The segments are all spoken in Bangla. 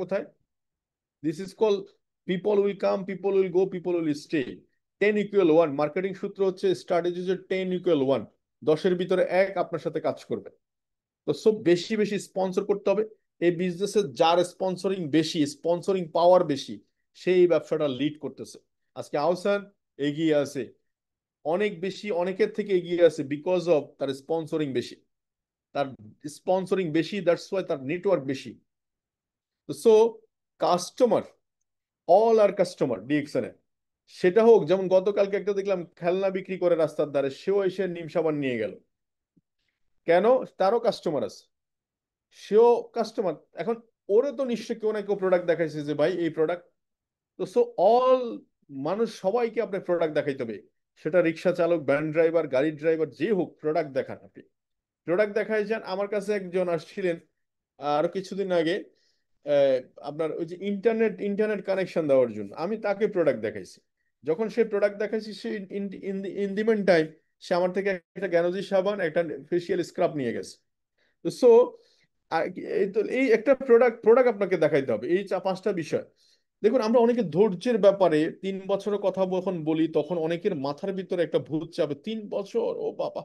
কোথায়? This is call people will come, people will go, people will stay. 10 = 1 marketing সূত্র হচ্ছে, স্ট্র্যাটেজি হচ্ছে 10 = 1, 10-এর ভিতরে 1 আপনার সাথে কাজ করবে। তো সব বেশি বেশি স্পন্সর করতে হবে। এই বিজনেসে যার স্পন্সরিং বেশি, স্পন্সরিং পাওয়ার বেশি, সেই ব্যবসাটা লিড করতেছে। আজকে আহসান এগিয়ে আছে, অনেক বেশি, অনেকের থেকে এগিয়ে আছে বিকজ অফ তার স্পন্সরিং বেশি। তার স্পন্সরিং বেশি, দ্যাটস ওয়াই তার নেটওয়ার্ক বেশি। তো সো কাস্টমার, অল আর কাস্টমার ডিএক্সএন এ। সেটা হোক, যেমন গতকালকে একটা দেখলাম খেলনা বিক্রি করে রাস্তার ধারে, সেও এসে নিম সাবান নিয়ে গেল। কেন? তারও কাস্টমার আছে, সেও কাস্টমার। এখন ওরও তো নিশ্চয়ই কেউ না কেউ প্রোডাক্ট দেখাইছে যে ভাই এই প্রোডাক্ট। তো সো অল মানুষ সবাইকে আপনি প্রোডাক্ট দেখাইতে হবে। সেটা রিক্সা চালক, ভ্যান ড্রাইভার, গাড়ির ড্রাইভার, যে হোক, প্রোডাক্ট দেখান আপনি। প্রোডাক্ট দেখাই যান। আমার কাছে একজন আসছিলেন আরো কিছুদিন আগে, আহ, আপনার ওই যে ইন্টারনেট ইন্টারনেট কানেকশন দেওয়ার জন্য, আমি তাকে প্রোডাক্ট দেখাইছি। যখন সে প্রোডাক্ট দেখাইছি, সে ইন দি মেন টাইম সে আমার থেকে একটা জ্ঞানজি সাবান, একটা ফেসিয়াল স্ক্রাব নিয়ে গেছে। তো সো এই তো এই একটা প্রোডাক্ট প্রোডাক্ট আপনাকে দেখাইতে হবে। এই 5টা বিষয়। দেখুন, আমরা অনেকে ধৈর্যের ব্যাপারে 3 বছরের কথা যখন বলি, তখন অনেকের মাথার ভিতরে একটা ভূত চাপে, 3 বছর, ও বাবা।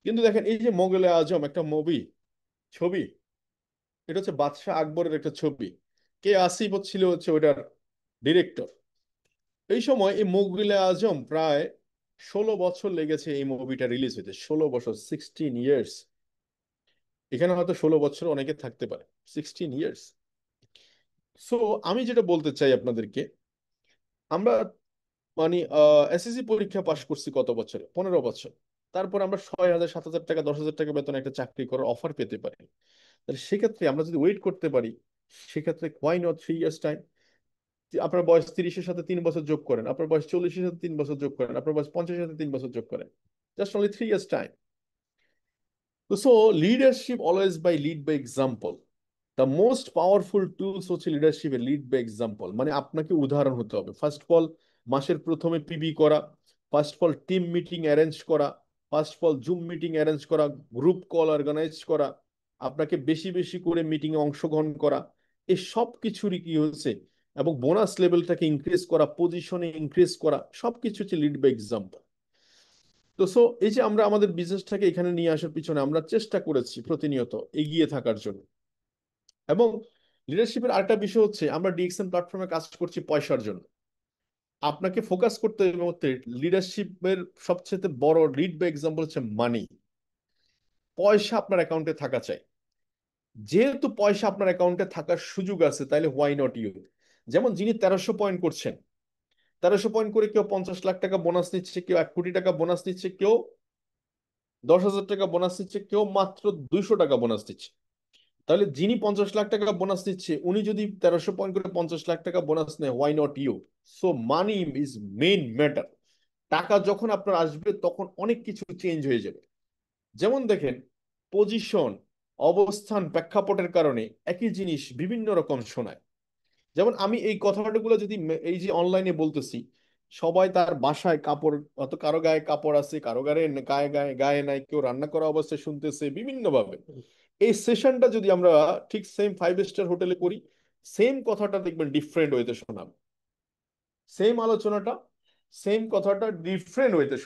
কিন্তু দেখেন, এই যে মোগলে আজম একটা ছবি, এটা হচ্ছে বাদশাহ আকবরের একটা ছবি। কে আসিফ ছিল হচ্ছে ওইটার ডিরেক্টর। এই সময় এই মোগলে আজম প্রায় 16 বছর লেগেছে এই মুভিটা রিলিজ হইতে। 16 বছর, 16 ইয়ার্স। এখানে হয়তো 16 বছর অনেকে থাকতে পারে, 16 ইয়ার্স। সো আমি যেটা বলতে চাই আপনাদেরকে, আমরা মানে এসএসসি পরীক্ষা পাশ করছি কত বছরে? 15 বছর। তারপর আমরা 6,000, 7,000 টাকা, 10,000 টাকা বেতনে একটা চাকরি করার অফার পেতে পারি। তাহলে সেক্ষেত্রে আমরা যদি ওয়েট করতে পারি, সেক্ষেত্রে হোয়াই নট 3 ইয়ার্স টাইম। আপনার বয়স 30-এর সাথে 3 বছর যোগ করেন, আপনার বয়স 40-এর সাথে 3 বছর যোগ করেন, আপনার বয়স 50-এর সাথে 3 বছর যোগ করেন, just only 3 years time. So leadership always by lead by example. The most powerful tools হচ্ছে লিডারশিপে লিড বাই এক্সাম্পল। মানে আপনাকে উদাহরণ হতে হবে। ফার্স্ট অফ অল, মাসের প্রথমে পিবি করা, first of all team meeting arrange করা, first of all zoom meeting arrange করা, গ্রুপ কল অর্গানাইজ করা, আপনাকে বেশি বেশি করে মিটিং এ অংশগ্রহণ করা। এই সব কিছুরই কি হচ্ছে, এবং বোনাস লেভেলটাকে ইনক্রিজ করা, পজিশনে ইনক্রিজ করা, সবকিছু হচ্ছে লিড বাই এক্সাম্পল। তো সো এই যে আমরা আমাদের বিজনেসটাকে এখানে নিয়ে আসার পিছনে আমরা চেষ্টা করেছি প্রতিনিয়ত এগিয়ে থাকার জন্য। এবং লিডারশিপের আরেকটা বিষয় হচ্ছে, আমরা ডিএক্সএন প্ল্যাটফর্মে কাজ করছি পয়সার জন্য। আপনাকে ফোকাস করতে হবে। লিডারশিপের সবচেয়ে বড় লিড বাই এক্সাম্পল হচ্ছে মানি। পয়সা আপনার অ্যাকাউন্টে থাকা চাই। যেহেতু পয়সা আপনার অ্যাকাউন্টে থাকার সুযোগ আছে, তাহলে হোয়াই নট ইউ। যেমন যিনি 1300 পয়েন্ট করছেন, 1300 পয়েন্ট করে কেউ 50 লাখ টাকা বোনাস নিচ্ছে, কেউ 1 কোটি টাকা বোনাস নিচ্ছে, কেউ 10,000 টাকা বোনাস নিচ্ছে, কেউ মাত্র 200 টাকা বোনাস দিচ্ছে। তাহলে যিনি 50 লাখ টাকা বোনাস নিচ্ছে, উনি যদি 1300 পয়েন্ট করে 50 লাখ টাকা বোনাস নেয়, why not you? So money is main matter. টাকা যখন আপনার আসবে, তখন অনেক কিছু চেঞ্জ হয়ে যাবে। যেমন দেখেন, পজিশন, অবস্থান, প্রেক্ষাপটের কারণে একই জিনিস বিভিন্ন রকম শোনায়। যেমন আমি এই কথাগুলো যদি এই যে অনলাইনে বলতেছি, সবাই তার বাসায় কাপড়, অত কারো গায়ে কাপড় আছে, কারো গায়ে গায়ে গায়ে গায়ে নাই, কেউ রান্না করা অবস্থায় শুনতেছে বিভিন্ন ভাবে। এই সেশনটা যদি আমরা ঠিক সেম 5 স্টার হোটেলে করি, সেম কথাটা দেখবেন ডিফারেন্ট ওয়েতে শোনাবে। সেম আলোচনাটা, সেম কথাটা ডিফারেন্ট ওয়েতে